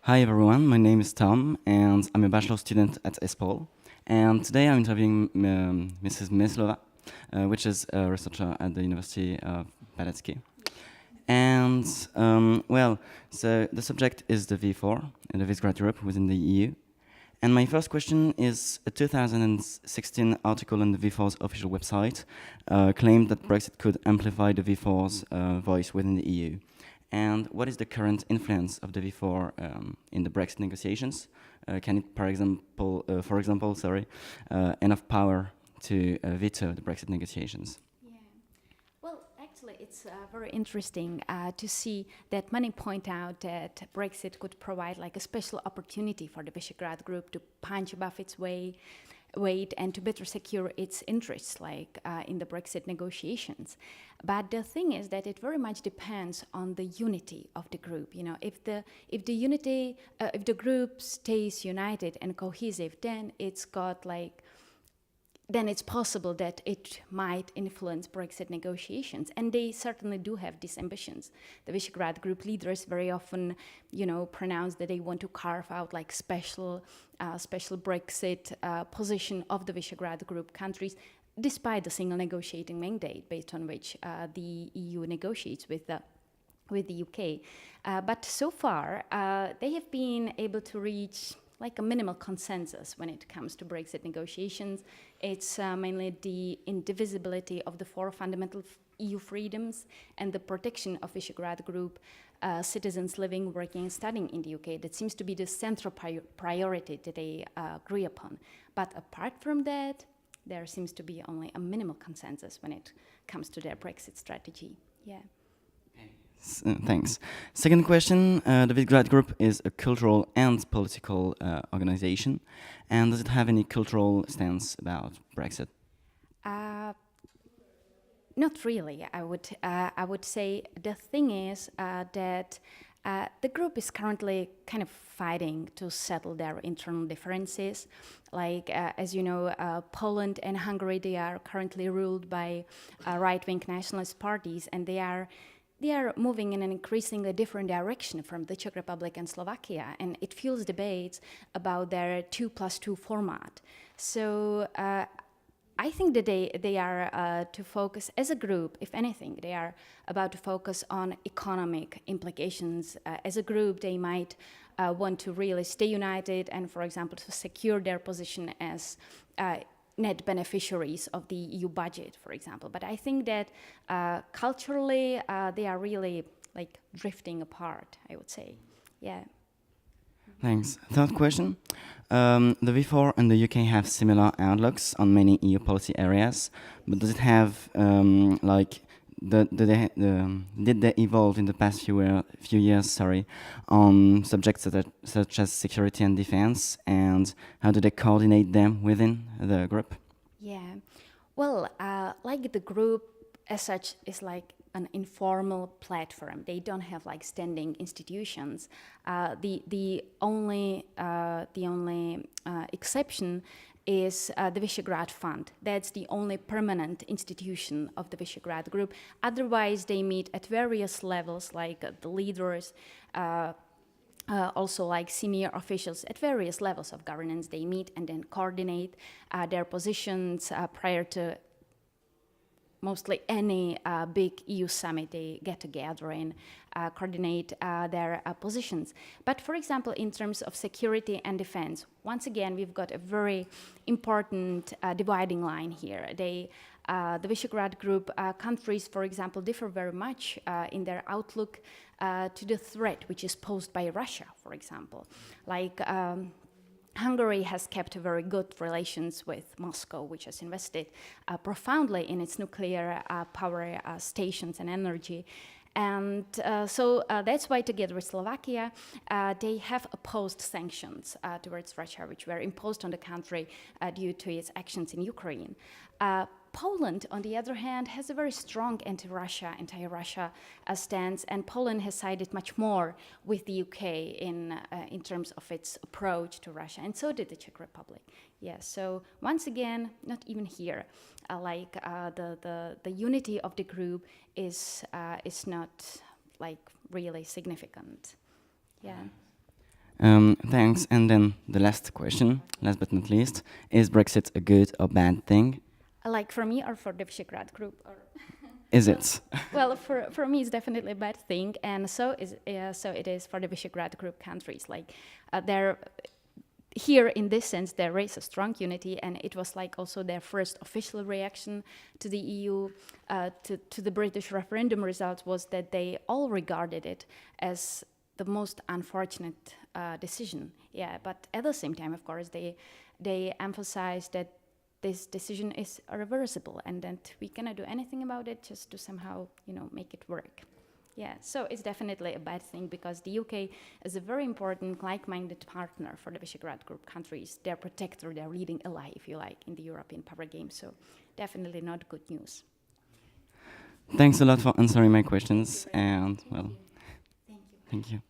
Hi everyone, my name is Tom and I'm a bachelor student at ESPOL. And today I'm interviewing Mrs. Meislova, which is a researcher at the University of Paderski. And so the subject is the V4, the Visegrad Europe within the EU. And my first question is a 2016 article on the V4's official website claimed that Brexit could amplify the V4's voice within the EU. And what is the current influence of the V4 in the Brexit negotiations? Can it, for example, enough power to veto the Brexit negotiations? Yeah. Well, actually, it's very interesting to see that many point out that Brexit could provide like a special opportunity for the Visegrad Group to punch above its weight and to better secure its interests, like in the Brexit negotiations. But the thing is that it very much depends on the unity of the group. You know, if the group stays united and cohesive, then it's possible that it might influence Brexit negotiations. And they certainly do have these ambitions. The Visegrad Group leaders very often, pronounce that they want to carve out like special Brexit position of the Visegrad Group countries, despite the single negotiating mandate based on which the EU negotiates with the UK. But so far, they have been able to reach like a minimal consensus when it comes to Brexit negotiations. It's mainly the indivisibility of the four fundamental EU freedoms and the protection of Visegrad Group citizens living, working, and studying in the UK. That seems to be the central priority that they agree upon. But apart from that, there seems to be only a minimal consensus when it comes to their Brexit strategy. Yeah. Thanks. Second question, the Visegrad Group is a cultural and political organization. And does it have any cultural stance about Brexit? Not really. I would say the thing is that the group is currently kind of fighting to settle their internal differences. Like, as you know, Poland and Hungary, they are currently ruled by right-wing nationalist parties, and they are moving in an increasingly different direction from the Czech Republic and Slovakia, and it fuels debates about their 2+2 format. So I think that they are to focus as a group, if anything, they are about to focus on economic implications. As a group, they might want to really stay united and, for example, to secure their position as net beneficiaries of the EU budget, for example. But I think that culturally they are really like drifting apart, I would say. Yeah. Thanks. Third question. The V4 and the UK have similar outlooks on many EU policy areas, but does it have did they evolve in the past few years on subjects such as security and defense, and how do they coordinate them within the group? Yeah. Well, like the group as such is like an informal platform. They don't have like standing institutions. The only exception is the Visegrad Fund. That's the only permanent institution of the Visegrad Group. Otherwise, they meet at various levels, like the leaders, also like senior officials at various levels of governance. They meet and then coordinate their positions prior to mostly any big EU summit. They get together and coordinate their positions. But for example, in terms of security and defense, once again, we've got a very important dividing line here. The Visegrad Group countries, for example, differ very much in their outlook to the threat which is posed by Russia, for example. Like Hungary has kept very good relations with Moscow, which has invested profoundly in its nuclear power stations and energy. And so that's why, together with Slovakia, they have opposed sanctions towards Russia, which were imposed on the country due to its actions in Ukraine. Poland, on the other hand, has a very strong anti-Russia stance, and Poland has sided much more with the UK in terms of its approach to Russia, and so did the Czech Republic. Yes, so once again, not even here, the unity of the group is not like really significant. Yeah. Thanks. And then the last question, last but not least, is Brexit a good or bad thing? Like for me or for the Visegrad group? Or Is it? well, for me, it's definitely a bad thing, and so it is for the Visegrad group countries. Like they're here in this sense, there is a strong unity, and it was like also their first official reaction to the EU, to the British referendum results, was that they all regarded it as the most unfortunate decision. Yeah, but at the same time, of course, they emphasized that this decision is irreversible and that we cannot do anything about it, just to somehow, make it work. Yeah, so it's definitely a bad thing because the UK is a very important, like-minded partner for the Visegrad group countries. Their protector, their leading ally, if you like, in the European power game. So definitely not good news. Thanks a lot for answering my questions, and well, thank you.